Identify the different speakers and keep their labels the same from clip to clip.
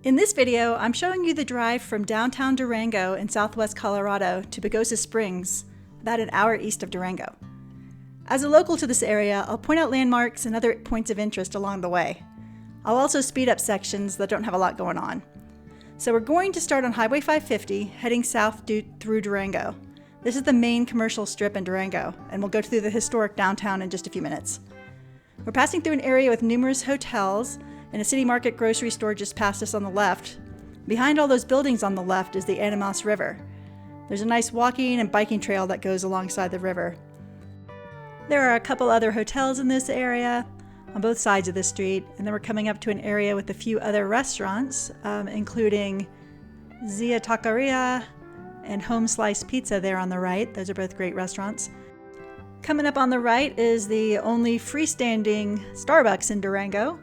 Speaker 1: In this video, I'm showing you the drive from downtown Durango in southwest Colorado to Pagosa Springs, about an hour east of Durango. As a local to this area, I'll point out landmarks and other points of interest along the way. I'll also speed up sections that don't have a lot going on. So we're going to start on Highway 550, heading south through Durango. This is the main commercial strip in Durango, and we'll go through the historic downtown in just a few minutes. We're passing through an area with numerous hotels and a city market grocery store just past us on the left. Behind all those buildings on the left is the Animas River. There's a nice walking and biking trail that goes alongside the river. There are a couple other hotels in this area on both sides of the street, and then we're coming up to an area with a few other restaurants, including Zia Taqueria and Home Slice Pizza there on the right. Those are both great restaurants. Coming up on the right is the only freestanding Starbucks in Durango.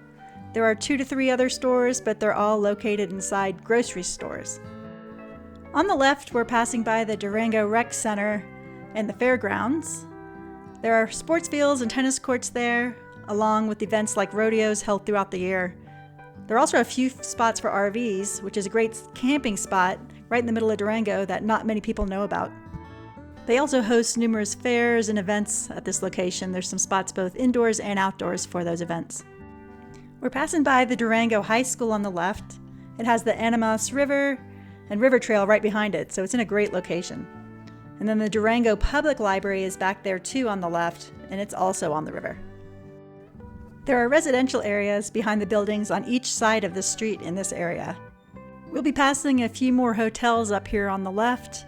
Speaker 1: There are 2 to 3 other stores, but they're all located inside grocery stores. On the left, we're passing by the Durango Rec Center and the fairgrounds. There are sports fields and tennis courts there, along with events like rodeos held throughout the year. There are also a few spots for RVs, which is a great camping spot right in the middle of Durango that not many people know about. They also host numerous fairs and events at this location. There's some spots both indoors and outdoors for those events. We're passing by the Durango High School on the left. It has the Animas River and River Trail right behind it, so it's in a great location. And then the Durango Public Library is back there too on the left, and it's also on the river. There are residential areas behind the buildings on each side of the street in this area. We'll be passing a few more hotels up here on the left,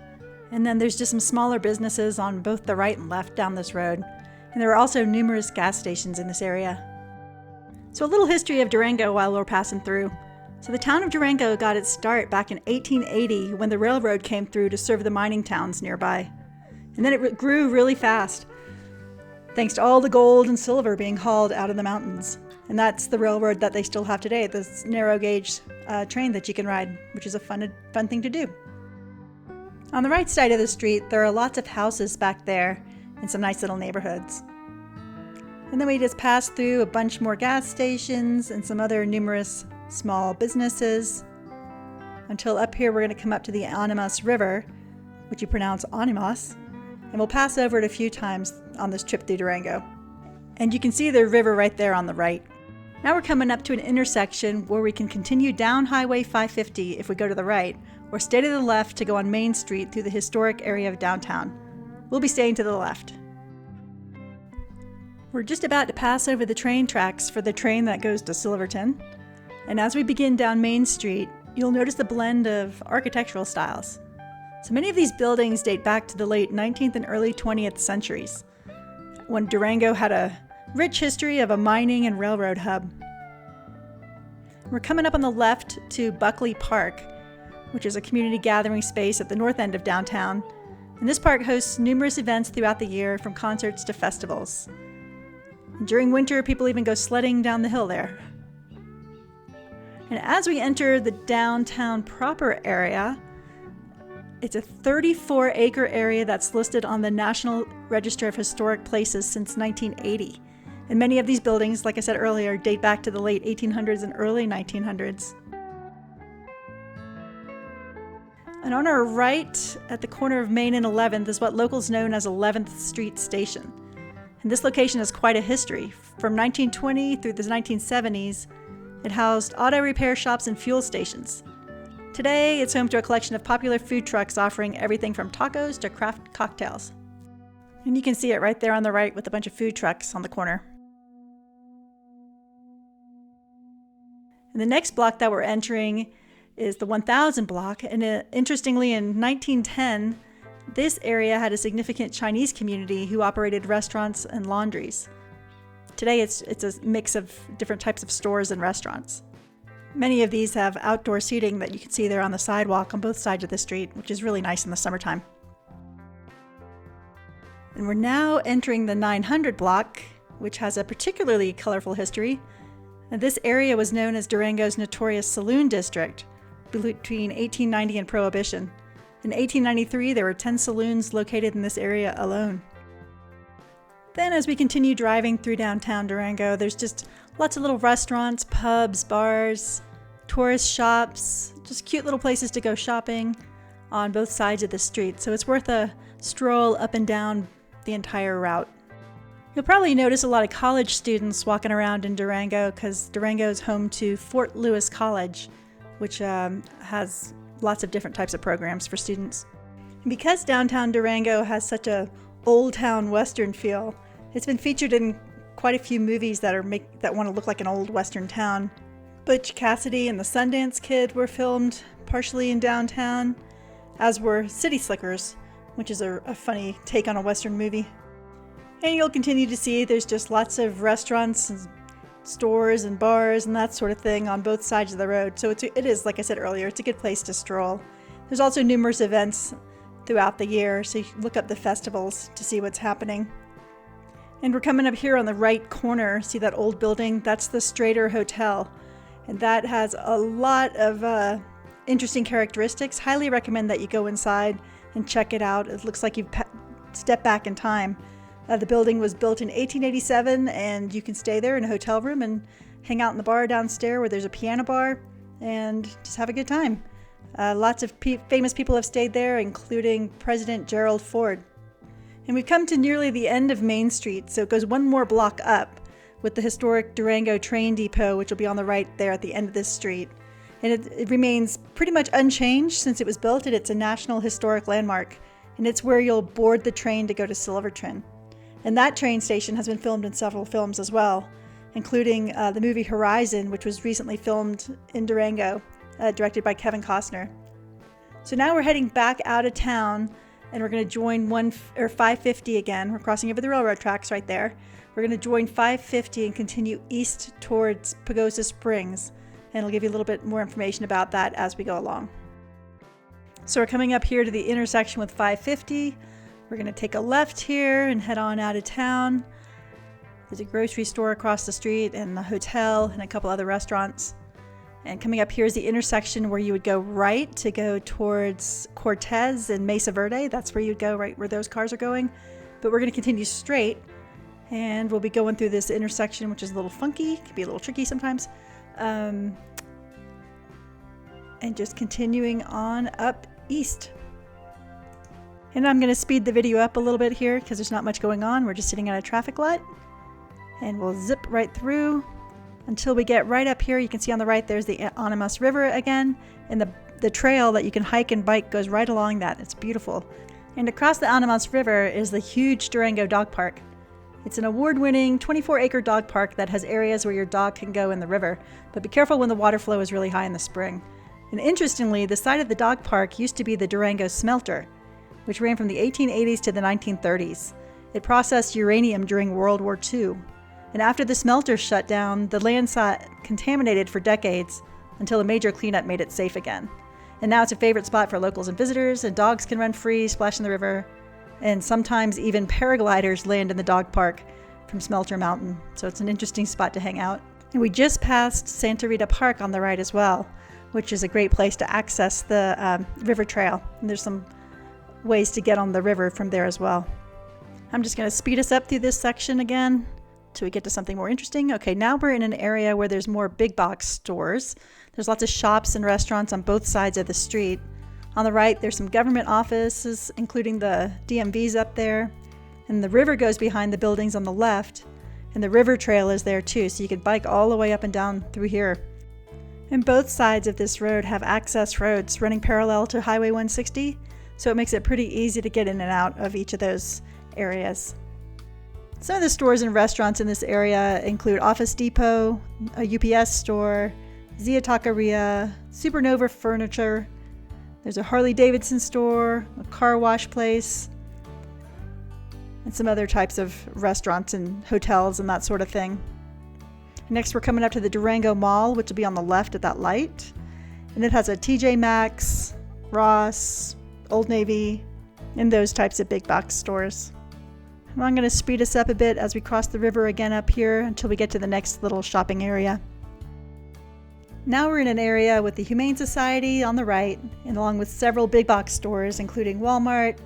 Speaker 1: and then there's just some smaller businesses on both the right and left down this road. And there are also numerous gas stations in this area. So a little history of Durango while we're passing through. So the town of Durango got its start back in 1880 when the railroad came through to serve the mining towns nearby. And then it grew really fast, thanks to all the gold and silver being hauled out of the mountains. And that's the railroad that they still have today, this narrow gauge train that you can ride, which is a fun thing to do. On the right side of the street, there are lots of houses back there and some nice little neighborhoods. And then we just pass through a bunch more gas stations and some other numerous small businesses until up here we're going to come up to the Animas River, which you pronounce Animas, and we'll pass over it a few times on this trip through Durango. And you can see the river right there on the right. Now we're coming up to an intersection where we can continue down Highway 550 if we go to the right, or stay to the left to go on Main Street through the historic area of downtown. We'll be staying to the left. We're just about to pass over the train tracks for the train that goes to Silverton. And as we begin down Main Street, you'll notice the blend of architectural styles. So many of these buildings date back to the late 19th and early 20th centuries, when Durango had a rich history of a mining and railroad hub. We're coming up on the left to Buckley Park, which is a community gathering space at the north end of downtown. And this park hosts numerous events throughout the year, from concerts to festivals. During winter, people even go sledding down the hill there. And as we enter the downtown proper area, it's a 34-acre area that's listed on the National Register of Historic Places since 1980. And many of these buildings, like I said earlier, date back to the late 1800s and early 1900s. And on our right, at the corner of Main and 11th, is what locals know as 11th Street Station. And this location has quite a history. From 1920 through the 1970s, it housed auto repair shops and fuel stations. Today, it's home to a collection of popular food trucks offering everything from tacos to craft cocktails. And you can see it right there on the right with a bunch of food trucks on the corner. And the next block that we're entering is the 1000 block. And interestingly, in 1910, this area had a significant Chinese community who operated restaurants and laundries. Today, it's a mix of different types of stores and restaurants. Many of these have outdoor seating that you can see there on the sidewalk on both sides of the street, which is really nice in the summertime. And we're now entering the 900 block, which has a particularly colorful history. And this area was known as Durango's notorious saloon district between 1890 and Prohibition. In 1893, there were 10 saloons located in this area alone. Then as we continue driving through downtown Durango, there's just lots of little restaurants, pubs, bars, tourist shops, just cute little places to go shopping on both sides of the street. So it's worth a stroll up and down the entire route. You'll probably notice a lot of college students walking around in Durango because Durango is home to Fort Lewis College, which has lots of different types of programs for students. And because downtown Durango has such a old town western feel, it's been featured in quite a few movies that want to look like an old western town. Butch Cassidy and the Sundance Kid were filmed partially in downtown, as were City Slickers, which is a funny take on a western movie. And you'll continue to see there's just lots of restaurants and stores and bars and that sort of thing on both sides of the road. So it is, like I said earlier, it's a good place to stroll. There's also numerous events throughout the year, so you can look up the festivals to see what's happening. And we're coming up here on the right corner. See that old building? That's the Strader Hotel. And that has a lot of interesting characteristics. Highly recommend that you go inside and check it out. It looks like you've stepped back in time. The building was built in 1887, and you can stay there in a hotel room and hang out in the bar downstairs where there's a piano bar and just have a good time. Lots of famous people have stayed there, including President Gerald Ford. And we've come to nearly the end of Main Street, so it goes one more block up with the historic Durango train depot, which will be on the right there at the end of this street. And it remains pretty much unchanged since it was built, and it's a National Historic Landmark. And it's where you'll board the train to go to Silverton. And that train station has been filmed in several films as well, including the movie Horizon, which was recently filmed in Durango, directed by Kevin Costner. So now we're heading back out of town, and we're going to join 550 again. We're crossing over the railroad tracks right there. We're going to join 550 and continue east towards Pagosa Springs, and I'll give you a little bit more information about that as we go along. So we're coming up here to the intersection with 550. We're going to take a left here and head on out of town. There's a grocery store across the street and a hotel and a couple other restaurants. And coming up here is the intersection where you would go right to go towards Cortez and Mesa Verde. That's where you'd go, right where those cars are going. But we're going to continue straight, and we'll be going through this intersection, which is a little funky, can be a little tricky sometimes. And just continuing on up east. And I'm going to speed the video up a little bit here because there's not much going on. We're just sitting at a traffic light, and we'll zip right through until we get right up here. You can see on the right there's the Animas River again, and the trail that you can hike and bike goes right along that. It's beautiful. And across the Animas River is the huge Durango Dog Park. It's an award-winning 24-acre dog park that has areas where your dog can go in the river, but be careful when the water flow is really high in the spring. And interestingly, the site of the dog park used to be the Durango smelter, which ran from the 1880s to the 1930s. It processed uranium during World War II. And after the smelter shut down, the land sat contaminated for decades until a major cleanup made it safe again. And now it's a favorite spot for locals and visitors, and dogs can run free, splash in the river, and sometimes even paragliders land in the dog park from Smelter Mountain. So it's an interesting spot to hang out. And we just passed Santa Rita Park on the right as well, which is a great place to access the river trail. And there's some ways to get on the river from there as well. I'm just going to speed us up through this section again till we get to something more interesting. Okay, now we're in an area where there's more big box stores. There's lots of shops and restaurants on both sides of the street. On the right, there's some government offices, including the DMV's up there. And the river goes behind the buildings on the left. And the river trail is there too, so you can bike all the way up and down through here. And both sides of this road have access roads running parallel to Highway 160, so it makes it pretty easy to get in and out of each of those areas. Some of the stores and restaurants in this area include Office Depot, a UPS store, Zia Taqueria, Supernova Furniture. There's a Harley Davidson store, a car wash place, and some other types of restaurants and hotels and that sort of thing. Next, we're coming up to the Durango Mall, which will be on the left at that light. And it has a TJ Maxx, Ross, Old Navy, and those types of big box stores. And I'm going to speed us up a bit as we cross the river again up here until we get to the next little shopping area. Now we're in an area with the Humane Society on the right, and along with several big box stores, including Walmart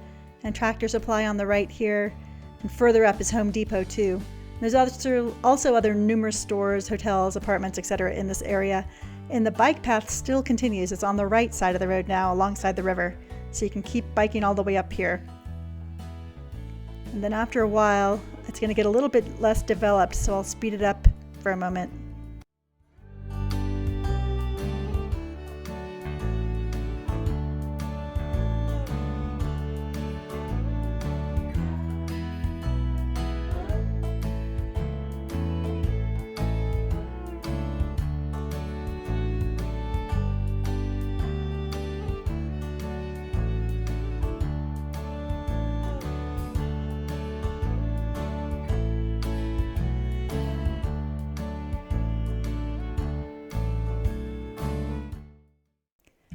Speaker 1: and Tractor Supply on the right here, and further up is Home Depot too. There's also other numerous stores, hotels, apartments, etc. in this area, And the bike path still continues. It's on the right side of the road now, alongside the river. So you can keep biking all the way up here. And then after a while, it's going to get a little bit less developed, so I'll speed it up for a moment.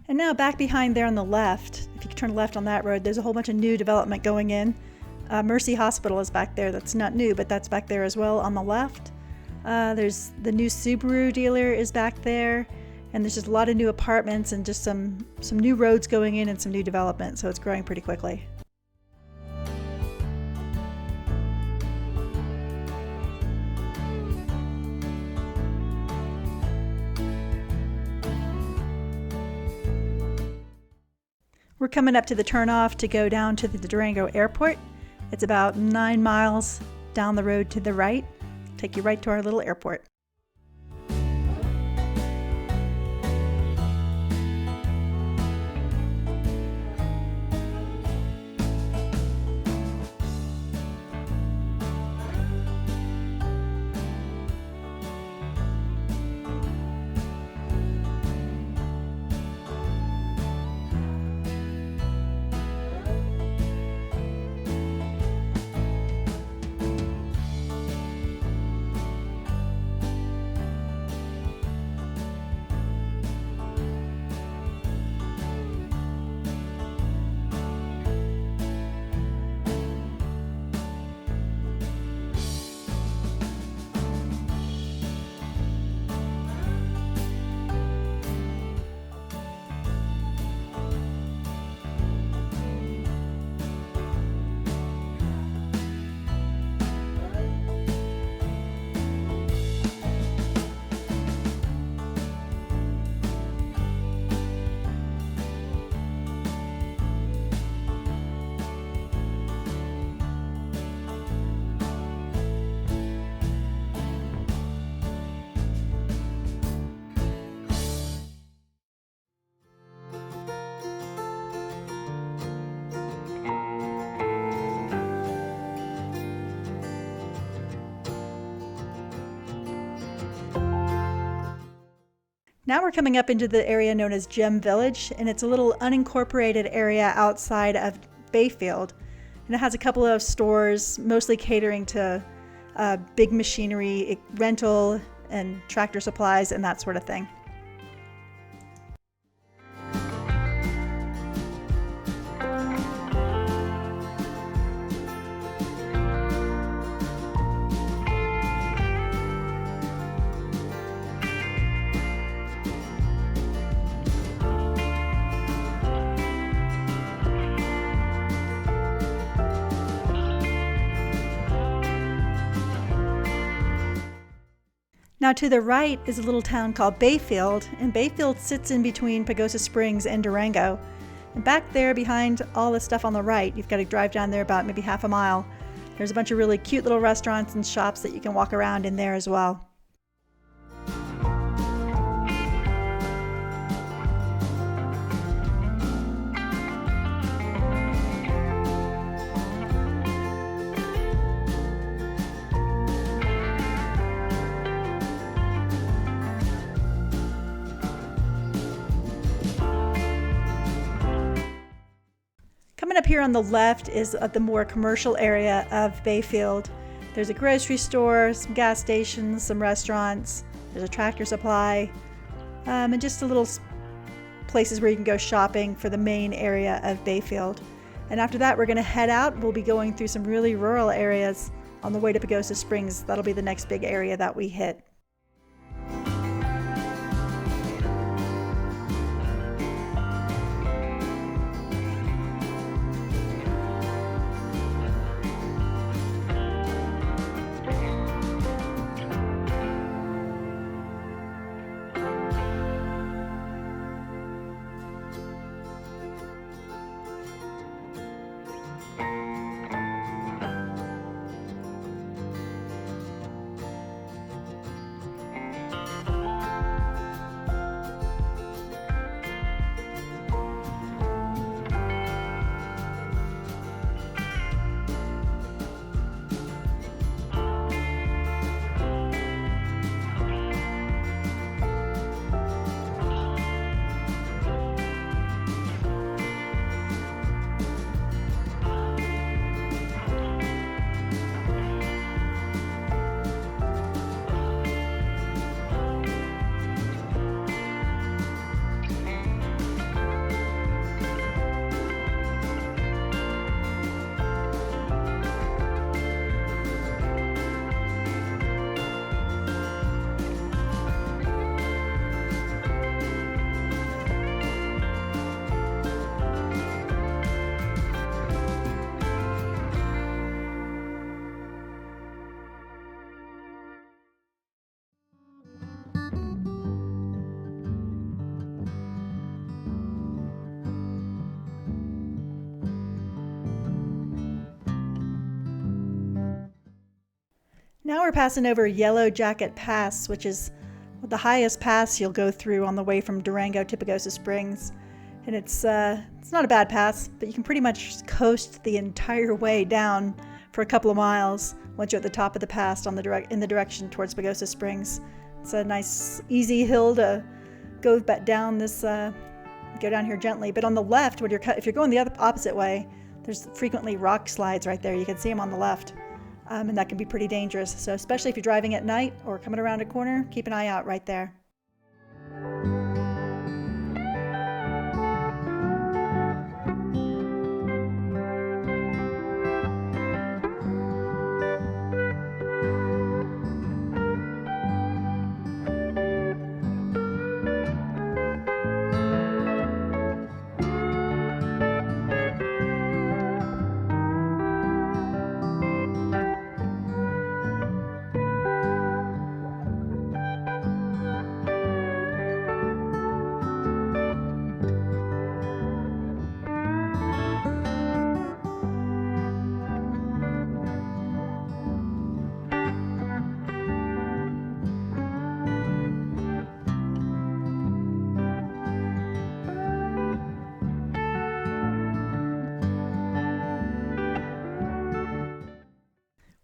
Speaker 1: And now back behind there on the left, if you can turn left on that road, there's a whole bunch of new development going in. Mercy Hospital is back there. That's not new, but that's back there as well on the left. There's the new Subaru dealer is back there. And there's just a lot of new apartments and just some new roads going in and some new development. So it's growing pretty quickly. We're coming up to the turnoff to go down to the Durango Airport. It's about 9 miles down the road to the right. Take you right to our little airport. Now we're coming up into the area known as Gem Village, and it's a little unincorporated area outside of Bayfield. And it has a couple of stores, mostly catering to big machinery, rental, and tractor supplies, and that sort of thing. Now to the right is a little town called Bayfield, and Bayfield sits in between Pagosa Springs and Durango. And back there behind all the stuff on the right, you've got to drive down there about maybe half a mile. There's a bunch of really cute little restaurants and shops that you can walk around in there as well. Coming up here on the left is the more commercial area of Bayfield. There's a grocery store, some gas stations, some restaurants, there's a tractor supply, and just a little places where you can go shopping for the main area of Bayfield. And after that, we're going to head out. We'll be going through some really rural areas on the way to Pagosa Springs. That'll be the next big area that we hit. Now we're passing over Yellow Jacket Pass, which is the highest pass you'll go through on the way from Durango to Pagosa Springs. And it's not a bad pass, but you can pretty much coast the entire way down for a couple of miles once you're at the top of the pass in the direction towards Pagosa Springs. It's a nice, easy hill to go back down this. Go down here gently. But on the left, if you're going the opposite way, there's frequently rock slides right there. You can see them on the left. And that can be pretty dangerous. So especially if you're driving at night or coming around a corner, keep an eye out right there.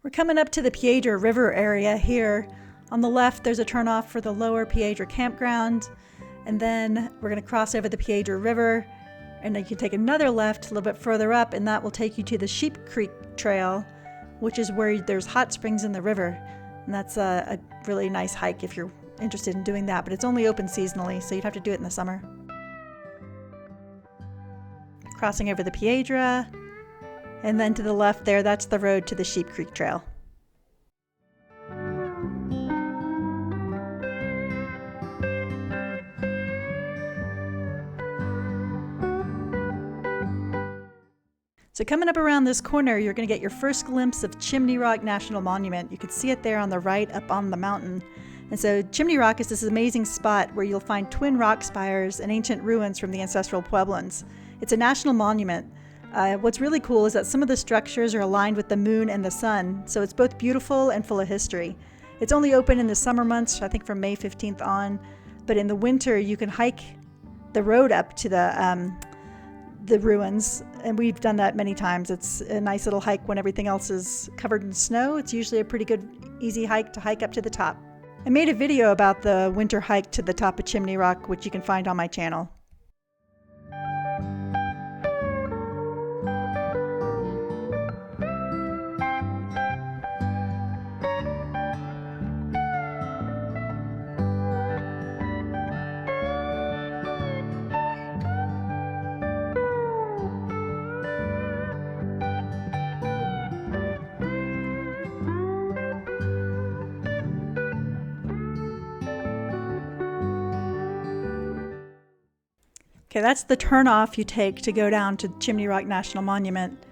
Speaker 1: We're coming up to the Piedra River area here. On the left, there's a turnoff for the lower Piedra campground. And then we're going to cross over the Piedra River. And then you can take another left a little bit further up, and that will take you to the Sheep Creek Trail, which is where there's hot springs in the river. And that's a really nice hike if you're interested in doing that. But it's only open seasonally, so you'd have to do it in the summer. Crossing over the Piedra. And then to the left there, that's the road to the Sheep Creek Trail. So coming up around this corner, you're going to get your first glimpse of Chimney Rock National Monument. You can see it there on the right up on the mountain. And so Chimney Rock is this amazing spot where you'll find twin rock spires and ancient ruins from the ancestral Pueblans. It's a national monument. What's really cool is that some of the structures are aligned with the moon and the sun, so it's both beautiful and full of history. It's only open in the summer months, I think from May 15th on, but in the winter you can hike the road up to the ruins, and we've done that many times. It's a nice little hike when everything else is covered in snow. It's usually a pretty good, easy hike to hike up to the top. I made a video about the winter hike to the top of Chimney Rock, which you can find on my channel. Okay, that's the turnoff you take to go down to Chimney Rock National Monument.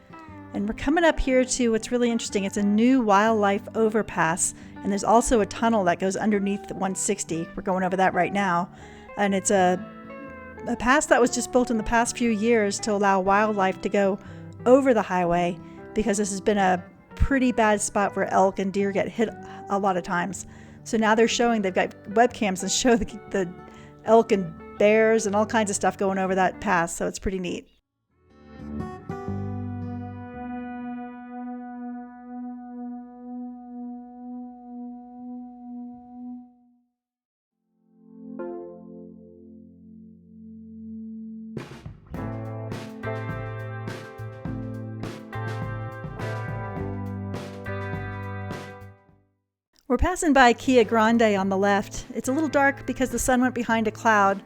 Speaker 1: And we're coming up here to what's really interesting. It's a new wildlife overpass, and there's also a tunnel that goes underneath 160. We're going over that right now. And it's a pass that was just built in the past few years to allow wildlife to go over the highway, because this has been a pretty bad spot where elk and deer get hit a lot of times. So now they've got webcams and show the elk and bears and all kinds of stuff going over that pass, so it's pretty neat. We're passing by Keyah Grande on the left. It's a little dark because the sun went behind a cloud,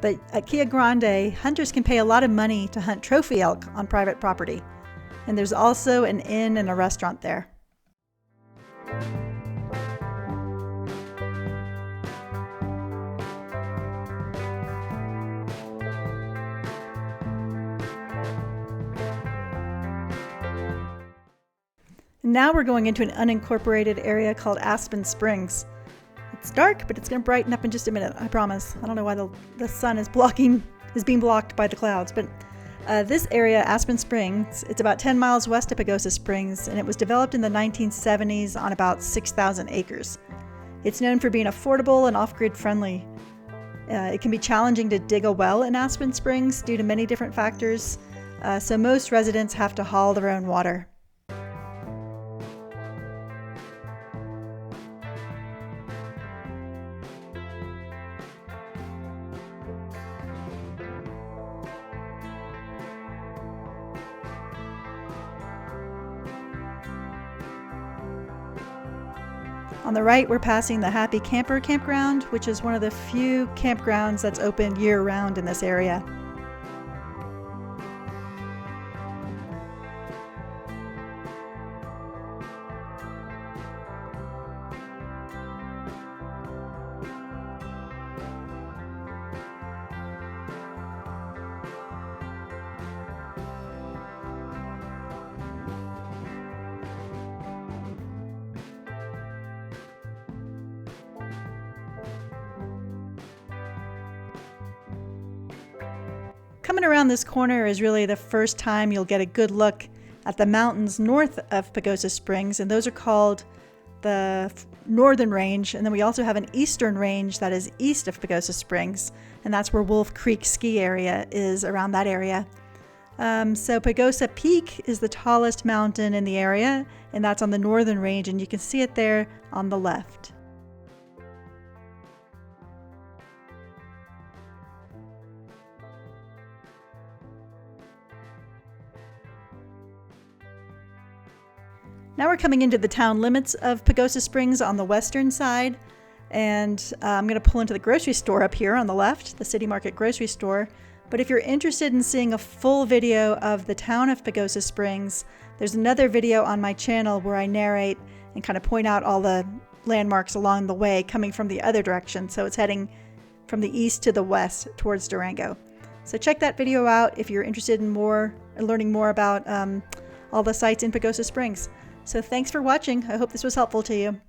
Speaker 1: but at Keyah Grande, hunters can pay a lot of money to hunt trophy elk on private property. And there's also an inn and a restaurant there. Now we're going into an unincorporated area called Aspen Springs. It's dark, but it's going to brighten up in just a minute, I promise. I don't know why the sun is being blocked by the clouds, but This area, Aspen Springs, it's about 10 miles west of Pagosa Springs, and it was developed in the 1970s on about 6,000 acres. It's known for being affordable and off-grid friendly. It can be challenging to dig a well in Aspen Springs due to many different factors, so most residents have to haul their own water. On the right, we're passing the Happy Camper Campground, which is one of the few campgrounds that's open year-round in this area. Coming around this corner is really the first time you'll get a good look at the mountains north of Pagosa Springs, and those are called the Northern Range. And then we also have an eastern range that is east of Pagosa Springs, and that's where Wolf Creek ski area is, around that area. So Pagosa Peak is the tallest mountain in the area, and that's on the Northern Range, and you can see it there on the left. Now we're coming into the town limits of Pagosa Springs on the western side, and I'm going to pull into the grocery store up here on the left, the City Market grocery store. But if you're interested in seeing a full video of the town of Pagosa Springs, there's another video on my channel where I narrate and kind of point out all the landmarks along the way coming from the other direction. So it's heading from the east to the west towards Durango. So check that video out if you're interested in learning more about all the sites in Pagosa Springs. So thanks for watching. I hope this was helpful to you.